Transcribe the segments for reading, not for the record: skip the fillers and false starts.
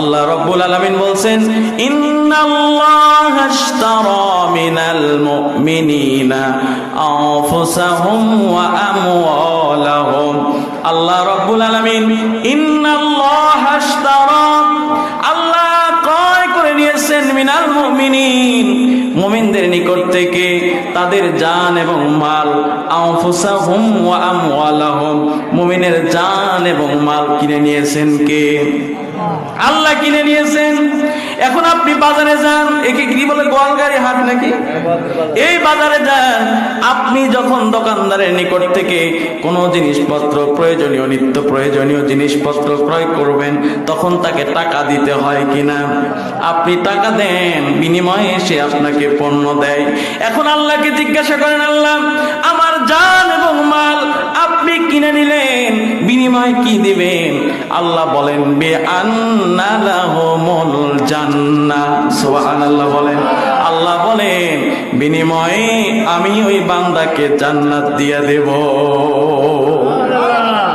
আল্লাহ রাব্বুল আলামিন বলছেন ইন্নাল্লাহা আশতারা মিনাল মুমিনিনা আনফুসাহুম ওয়া আমওয়ালাহুম। আল্লাহ রাব্বুল আলামিন ইন্নাল্লাহা আশতারা, আল্লাহ ক্রয় করে নিয়েছেন মিনাল মুমিনিন, মুমিনদের নিকট থেকে তাদের জান এবং মাল, আনফুসাহুম ওয়া আমওয়ালাহুম, মুমিনের জান এবং মাল কিনে নিয়েছেন কে? আল্লাহ কিনে নিয়েছেন। এখন আপনি বাজারে যান, একে কি বলে গোয়ালগাড়ি হাট নাকি? এই বাজারে যান, আপনি যখন দোকানদারের নিকট থেকে কোনো জিনিসপত্র, প্রয়োজনীয় নিত্য প্রয়োজনীয় জিনিসপত্র ক্রয় করবেন, তখন তাকে টাকা দিতে হয় কিনা? আপনি টাকা দেন, বিনিময়ে সে আপনাকে পণ্য দেয়। এখন আল্লাহকে জিজ্ঞাসা করেন, আল্লাহ আমার জান এবং মাল আপনি কিনে নিলেন, বিনিময় কি দিবেন? আল্লাহ বলেন বিআন্না লাহুমুল জান্নাহ। সুবহানাল্লাহ বলেন। আল্লাহ বলেন বিনিময়ে আমি ওই বান্দাকে জান্নাত দিয়ে দেব।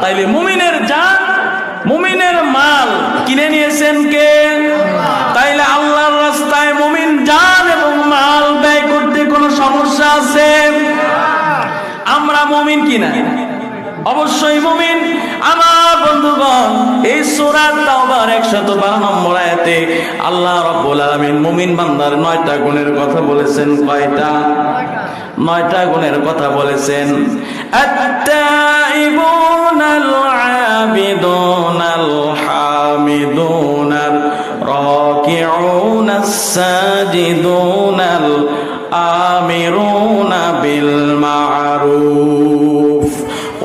তাইলে মুমিনের জান, মুমিনের মাল কিনে নিয়েছেন কে? তাইলে আল্লাহর রাস্তায় মুমিন জান এবং মাল ব্যয় করতে কোনো সমস্যা আছে? আমরা মুমিন কিনা? অবশ্যই মুমিন। আমার বন্ধুগণ, এই সূরা তাওবার 112 নম্বর আয়াতে আল্লাহ রাব্বুল আলামিন মুমিন বান্দার 9টা গুণের কথা বলেছেন। কয়টা? 9টা গুণের কথা বলেছেন। আত-তাইবুনাল আবিদুনাল হামিদুনার রাকিউনাস সাজিদুনাল আমিরুনা বিল মা'রুফ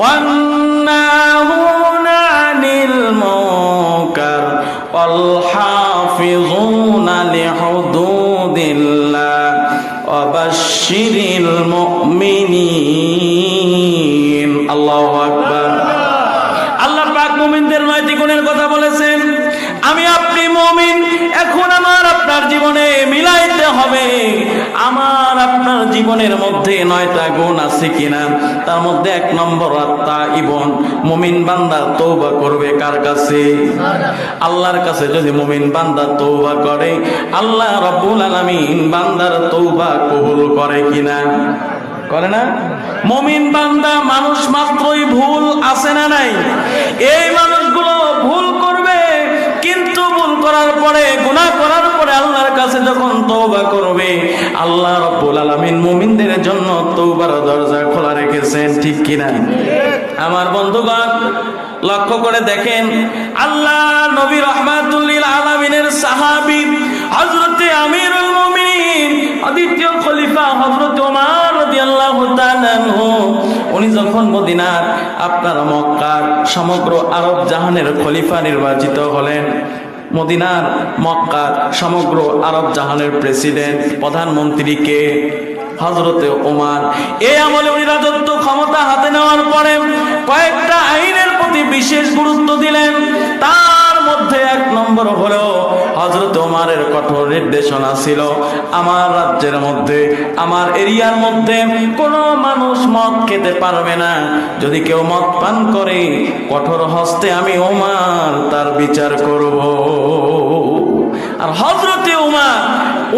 والناهون عن المنكر والحافظون لحدود الله وبشر المؤمنين। আল্লাহু আকবার। আল্লাহ পাক মুমিনদের 9টি গুণের কথা বলেছেন। আমি আপনি মুমিন, এখন আমার আপনার জীবনে মিলাইতে হবে আমার আপনার জীবনের মধ্যে 9টা গুণ আছে কিনা। তার মধ্যে 1 নম্বর আত-তাইবুন, মুমিন বান্দা তওবা করবে কার কাছে? আল্লাহর কাছে। যদি মুমিন বান্দা তওবা করে, আল্লাহ রাব্বুল আলামিন বান্দার তওবা কবুল করে কিনা? করে না? মুমিন বান্দা মানুষ মাত্রই ভুল, আছে না নাই? এই মানুষগুলো ভুল করবে, কিন্তু ভুল করার পরে, গুনাহ করার পরে আল্লাহর কাছে যখন তওবা করবে, আল্লাহ রাব্বুল আলামিন মুমিনদের জন্য তওবার দরজা খোলা রেখেছেন। ঠিক কিনা? আমার বন্ধুগণ, লক্ষ্য করে দেখেন, আল্লাহ নবী রাহমাতুল লিল আলামিনের সাহাবী হযরতে আমিরুল মুমিনিন দ্বিতীয় খলিফা হযরত ওমর রাদিয়াল্লাহু তাআলা আনহু, উনি যখন মদিনার, আপনার মক্কার, সমগ্র আরব জাহানের খলিফা নির্বাচিত হলেন, মদিনার, মক্কার, সমগ্র আরব জাহানের প্রেসিডেন্ট, প্রধানমন্ত্রীকে হযরতে ওমর। এই আমলে উনি রাজত্ব ক্ষমতা হাতে নেওয়ার পরে কয়েকটা আইনের প্রতি বিশেষ গুরুত্ব দিলেন। তার মধ্যে 1 নম্বর হলো হযরত ওমরের কঠোর নির্দেশনা ছিল, আমার রাজ্যের মধ্যে, আমার এরিয়ার মধ্যে কোনো মানুষ মদ খেতে পারবে না। যদি কেউ মদ পান করে, কঠোর হস্তে আমি ওমর তার বিচার করব। আর হযরতে ওমর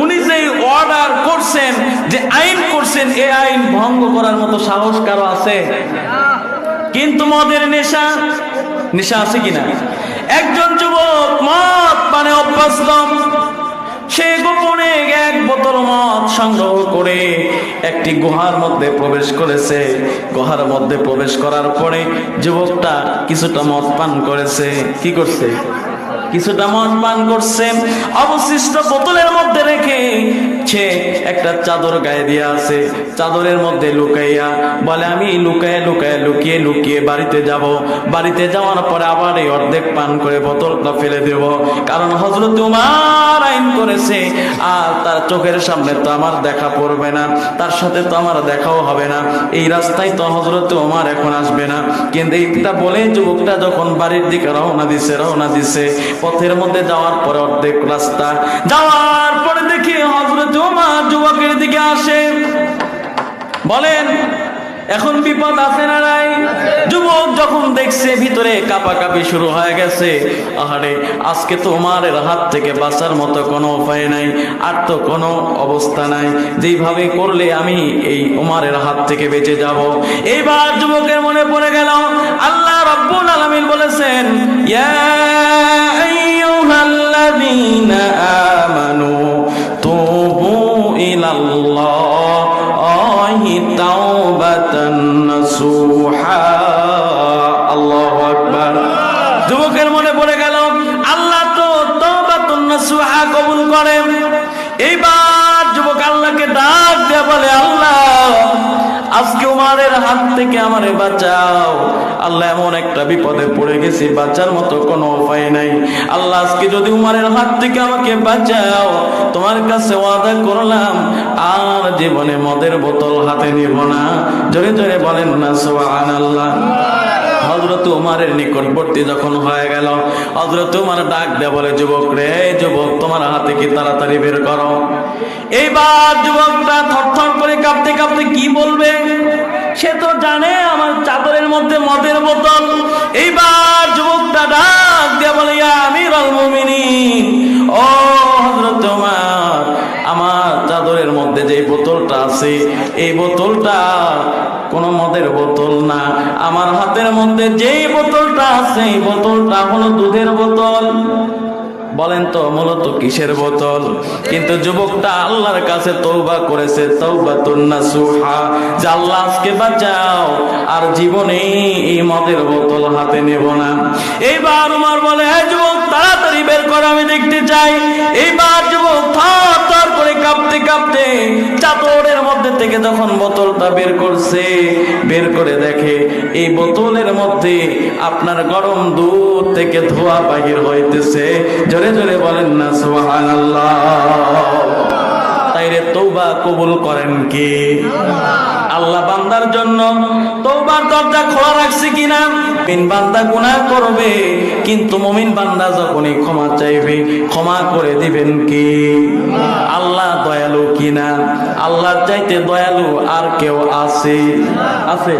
উনি যে অর্ডার করছেন, যে আইন করছেন, এই আইন ভঙ্গ করার মতো সাহস কারো আছে? কিন্তু মদের নেশা, নেশা আছে কিনা? একজন যুবক মদ পানে অভ্যস্ত, সে গোপনে 1 বোতল মদ সংগ্রহ করে একটি গুহার মধ্যে প্রবেশ করেছে। গুহার মধ্যে প্রবেশ করার পরে যুবকটা কিছুটা মদ পান করেছে। কি করছে? কিছুটা মদ পান করছে। অবশিষ্ট বোতলের মধ্যে রেখে সে একটা চাদর গায়ে দিয়ে আছে। চাদরের মধ্যে লুকাইয়া বলে, আমি লুকিয়ে লুকিয়ে বাড়িতে যাব। বাড়িতে যাওয়ার পরে আবার এই অর্ধেক পান করে বোতলটা ফেলে দেব। কারণ হযরত ওমর আইন করেছে, আর তার চোখের সামনে তো আমার দেখা পড়বে না, তার সাথে তো আমার দেখাও হবে না, এই রাস্তায় তো হযরত ওমর এখন আসবে না। কিন্তু এইটা বলে যুবকটা যখন বাড়ির দিকে রওনা দিছে, পথের মধ্যে যাওয়ার পরে অর্ধেক রাস্তা যাওয়ার পরে দেখি হযরত ওমর যুবকের দিকে আসে। বলেন এখন বিপদ আছে না নাই? যুবক যখন দেখছে ভিতরে কাঁপাকাঁপি শুরু হয়ে গেছে, আহারে আজকে তো উমারের হাত থেকে বাঁচার মতো কোনো উপায় নাই, আর তো কোনো অবস্থা নাই, যেইভাবে করলে আমি এই উমারের হাত থেকে বেঁচে যাব। এইবার যুবকের মনে পড়ে গেল আল্লাহ রাব্বুল আলামিন বলেছেন, ইয়া আইয়ুহাল্লাযীনা আমানু তুবু ইলাল্লাহি তাওবাতান নাসুহা। আল্লাহু আকবার। যুবকের মনে পড়ে গেল আল্লাহ তো তাওবাতুন নাসুহা কবুল করেন। এইবার যুবক আল্লাহকে ডাক দিয়ে বলে, আল্লাহ আজকে উমারের হাত থেকে আমারে বাঁচাও। আল্লাহ এমন একটা বিপদে পড়ে গেছি, বাঁচার মতো কোনো উপায় নাই। আল্লাহ আজকে যদি উমারের হাত থেকে আমাকে বাঁচাও, তোমার কাছে ওয়াদা করলাম আর জীবনে মদের বোতল হাতে নিব না। জোরে জোরে বলেন না সুবহানাল্লাহ। হযরত উমারের নিকটবর্তী যখন হয়ে গেল, হযরত উমার ডাক দেয়া বলে, যুবক রে যুবক, তোমার হাতে কি তাড়াতাড়ি বের করো। এইবার যুবকটা থরথর করে কাঁপতে কাঁপতে কি বলবে, সে তো জানে আমার চাদরের মধ্যে মদের বোতল। এইবার যুবকটা ডাক দেয়া বলে, ইয়া আমিরুল মুমিনিন, ও হযরত উমার, আমার চাদরের মধ্যে যে বোতলটা আছে এই বোতলটা কোন মদের বোতল না। আমার হাতের মধ্যে যেই বোতলটা আছে এই বোতলটা হলো দুধের বোতল। বলেন তো মূলত কিসের বোতল? কিন্তু যুবকটা আল্লাহর কাছে তওবা করেছে, তাওবাতুন নাসুহা, যে আল্লাহ আজকে বাঁচাও আর জীবনে এই মদের বোতল হাতে নেব না। এইবার উমর বলে, হে যুবক তাড়াতাড়ি বের কর, আমি দেখতে চাই। এইবার যুবক থরথর করে কাঁপতে কাঁপতে চাদরের মধ্যে থেকে যখন বোতলটা বের করছে, বের করে দেখে এই বোতলের মধ্যে আপনার গরম দুধ থেকে ধোঁয়া বাহির হইতেছে। জোরে জোরে বলেন না সুবহানাল্লাহ। তাইরে তওবা কবুল করেন কি? আল্লাহ বান্দার জন্য তওবার দরজা খোলা রাখছে কিনা? মুমিন বান্দা গুনাহ করবে, কিন্তু মুমিন বান্দা যখনই ক্ষমা চাইবে ক্ষমা করে দিবেন কি? আল্লাহ দয়ালু কিনা? আল্লাহর চাইতে দয়ালু আর কেউ আছে? আছে?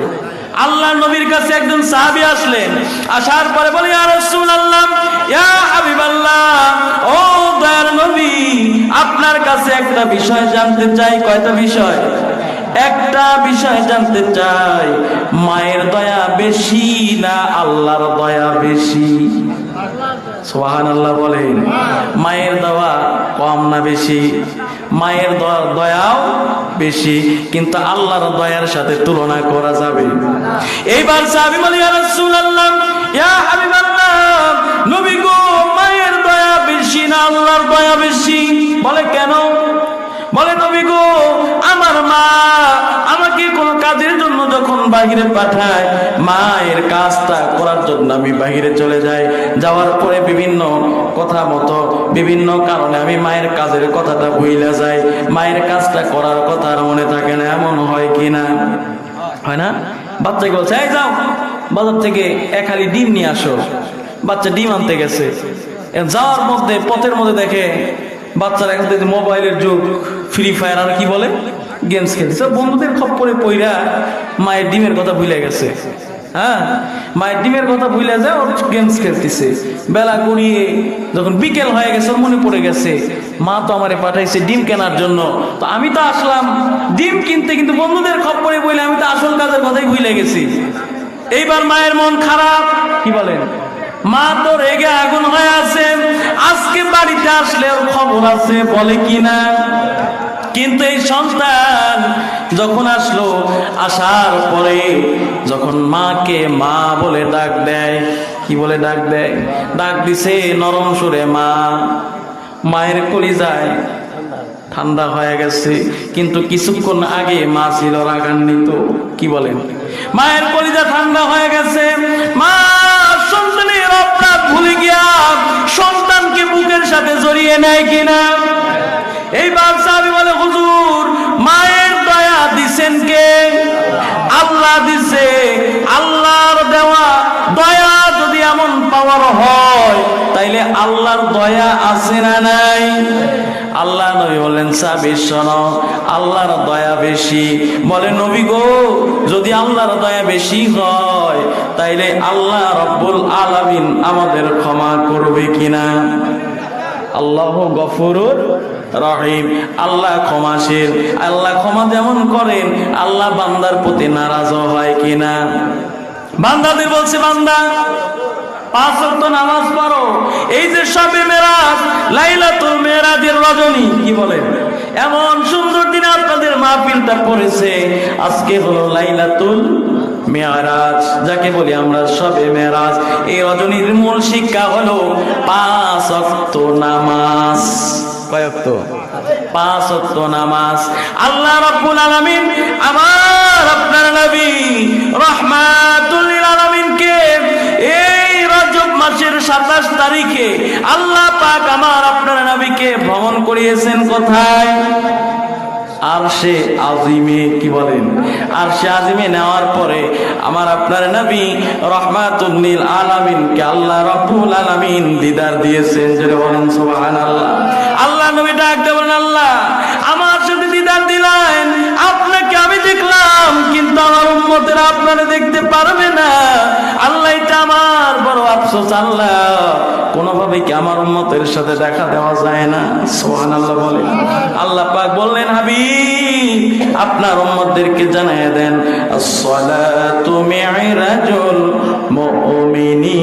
আল্লাহর নবীর কাছে একজন সাহাবী আসলেন, আসার পরে বলে, ইয়া রাসূলুল্লাহ, ইয়া হাবিবাল্লাহ, ও দয়ার নবী, আপনার কাছে একটা বিষয় জানতে চাই। কয়টা বিষয়? একটা বিষয় জানতে চাই, মায়ের দয়া বেশি না আল্লাহর দয়া বেশি? সুবহানাল্লাহ বলেন। মায়ের দয়া কম না বেশি? মায়ের দয়াও বেশি, কিন্তু আল্লাহর দয়ার সাথে তুলনা করা যাবে? এইবার সাহাবী বলে, ইয়া রাসূলুল্লাহ, ইয়া হাবিবাল্লাহ, নবী গো, মায়ের দয়া বেশি না আল্লাহর দয়া বেশি? বলে কেন? বলে, নবী গো, আমার মা আমাকে কোনো কাজের জন্য যখন বাহিরে পাঠায়, মায়ের কাজটা করার জন্য আমি বাহিরে চলে যাই। যাওয়ার পরে বিভিন্ন কথা মতো বিভিন্ন কারণে আমি মায়ের কাজের কথাটা ভুলে যাই, মায়ের কাজটা করার কথা আর মনে থাকে না। এমন হয় কি না? হয় না? বাচ্চাকে বলছে, এই যাও বাজার থেকে এক হালি ডিম নিয়ে আসো। বাচ্চা ডিম আনতে গেছে, যাওয়ার মধ্যে পথের মধ্যে দেখে বাচ্চারা এখন মোবাইলের যুগ, ফ্রি ফায়ার আর কি বলে গেমস খেলছে, বন্ধুদের খপ্পরে পইরা মায়ের ডিমের কথা ভুলে গেছে। হ্যাঁ, মায়ের ডিমের কথা ভুলে যায়, ওর গেমস খেলতেছে। বেলা গড়িয়ে যখন বিকেল হয়ে গেছে, ওর মনে পড়ে গেছে মা তো আমারে পাঠাইছে ডিম কেনার জন্য, তো আমি তো আসলাম ডিম কিনতে, কিন্তু বন্ধুদের খপ্পরে বইলে আমি তো আসল কাজের কথাই ভুলে গেছি। এইবার মায়ের মন খারাপ। কি বলেন? মা তো রেগে আগুন হয়ে আছে, আজকে বাড়িতে আসলে ওর খবর আছে, বলে কিনা? কিন্তু এই সন্তান যখন আসলো, আসার পরে যখন মাকে মা বলে ডাক দেয়, কি বলে ডাক দেয়? ডাক দিছে নরম সুরে মা। মায়ের কলিজায় ঠান্ডা হয়ে গেছে, কিন্তু কিছুক্ষণ আগে মা ছিল রাগান্বিত। কি বলেন? মায়ের কলিজা ঠান্ডা হয়ে গেছে। মা সন্তানের অপরাধ ভুলে গিয়া সন্তানকে বুকের সাথে জড়িয়ে নেয় কিনা? এইবার সাহাবী বলে, হুজুর, মায়ের দয়া দিছেন কে? আল্লাহ দিছে। আল্লাহর দেওয়া দয়া যদি এমন পাওয়ার হয়, তাইলে আল্লাহর দয়া আছে না নাই? আল্লাহ নবী বললেন সাহাবী শোনো, আল্লাহর দয়া বেশি। বলে নবী গো, যদি আল্লাহর দয়া বেশি হয় তাইলে আল্লাহ রব্বুল আলামিন আমাদের ক্ষমা করবে কিনা? আল্লাহ গফুরুর রহিম, আল্লাহ ক্ষমাশীল। আল্লাহ ক্ষমা যেমন করেন, আল্লাহ বান্দার প্রতি নারাজ হয় কিনা? বান্দাদের বলছে, বান্দা 5 ওয়াক্ত নামাজ পড়ো। এই যে শবে মেরাজ, লাইলাতুল মেরাজের রজনী, কি বলেন, এমন সুন্দর দিনে আপনাদের মাহফিলটা পড়েছে। আজকে হলো লাইলাতুল মেরাজ, যাকে বলি আমরা শবে মেরাজ। এই রজনীর মূল শিক্ষা হলো 5 ওয়াক্ত নামাজ। কয় ওয়াক্ত? 5 ওয়াক্ত নামাজ। আল্লাহ রাব্বুল আলামিন আমার আপনার নবী রাহমাতুল লিল আলামিনকে এই রজব মাসের 27 তারিখে আল্লাহ পাক আমার আপনার নবীকে ভ্রমণ করিয়েছেন কোথায়? আরশে আজিমে। কি বলেন? আরশে আজিমে নেওয়ার পরে আমার আপনার নবী রাহমাতুল লিল আলামিনকে আল্লাহ রাব্বুল আলামিন দিদার দিয়েছেন। যারা বলেন সুবহানাল্লাহ। আল্লাহ নবী ডাকতে বলেন, আল্লাহ আমার সাথে দিদার দিলেন, আপনাকে আমি দেখলাম, কিন্তু আমার উম্মতেরা আপনারা দেখতে পারবে না। আল্লাহ, এটা আমার বড় আফসোস। আল্লাহ, কোনোভাবে কি আমার উম্মতের সাথে দেখা দেওয়া যায় না? সুবহানাল্লাহ বলেন। আল্লাহ পাক বললেন, হাবিব আপনার উম্মতদেরকে জানিয়ে দেন, as-salatu mi'rajul mu'minin।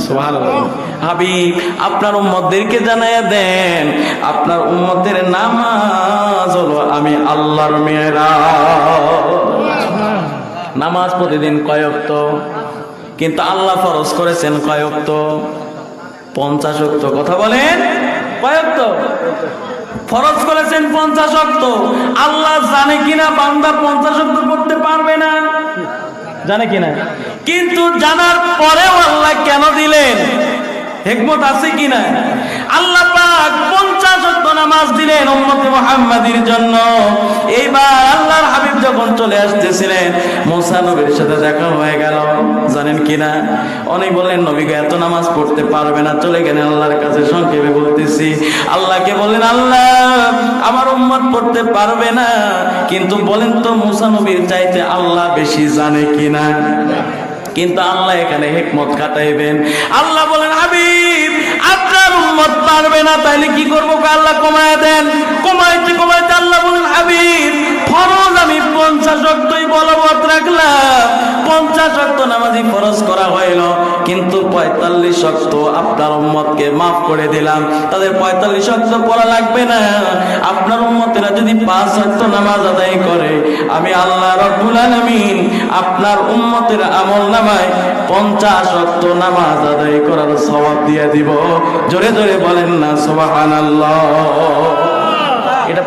সুবহানাল্লাহ। হাবিব আপনার উম্মতদেরকে জানিয়ে দেন, আপনার উম্মতের নামাজ হলো আমি আল্লাহর মেরাজ। নামাজ প্রতিদিন কয় ওয়াক্ত? কিন্তু আল্লাহ ফরজ করেছেন কয় ওয়াক্ত? 50 ওয়াক্ত। কথা বলেন, কয় ওয়াক্ত ফরজ করেছেন? 50 ওয়াক্ত। আল্লাহ জানে কিনা বান্দা 50 ওয়াক্ত পড়তে পারবে না? জানে কিনা? কিন্তু জানার পরেও আল্লাহ কেন দিলেন? হিকমত আছে কিনা? আল্লাহ পাক 50 ওয়াক্ত নামাজ দিলেন উম্মতে মুহাম্মাদির জন্য। এইবার আল্লাহর হাবিব যখন চলে আসতেছিলেন, মুসা নবীর সাথে দেখা হয়ে গেল। জানেন কিনা? অনেক বললেন, নবী এত নামাজ পড়তে পারবে না, চলে গেলেন আল্লাহর কাছে। সংক্ষেপে বলতেছি, আল্লাহকে বলেন, আল্লাহ আমার উম্মত পড়তে পারবে না, কিন্তু বলেন তো মুসা নবীর চাইতে আল্লাহ বেশি জানে কিনা? কিন্তু আল্লাহ এখানে হিকমত খাটাইবেন। আল্লাহ বলেন, হাবিব আপনার উম্মত পারবে না, তাইলে কি করবো? আল্লাহ কমায় দেন। কমাইতে কমাইতে আল্লাহ বলেন, হাবিব ফরজ আমি 50 ওয়াক্তই বলবৎ রাখলাম। 50 ওয়াক্ত নামাজই ফরজ করা হইল, কিন্তু 45 ওয়াক্ত আপনার উম্মতকে মাফ করে দিলাম। তাদের 45 ওয়াক্ত পড়া লাগবে না। আপনার উম্মতেরা যদি 5 ওয়াক্ত নামাজ আদায় করে, আমি আল্লাহ রাব্বুল আলামিন আপনার উম্মতের আমল নামায় 50 ওয়াক্ত নামাজ আদায় করার সওয়াব দিয়ে দিব। জোরে জোরে বলেন না সুবহানাল্লাহ। এটা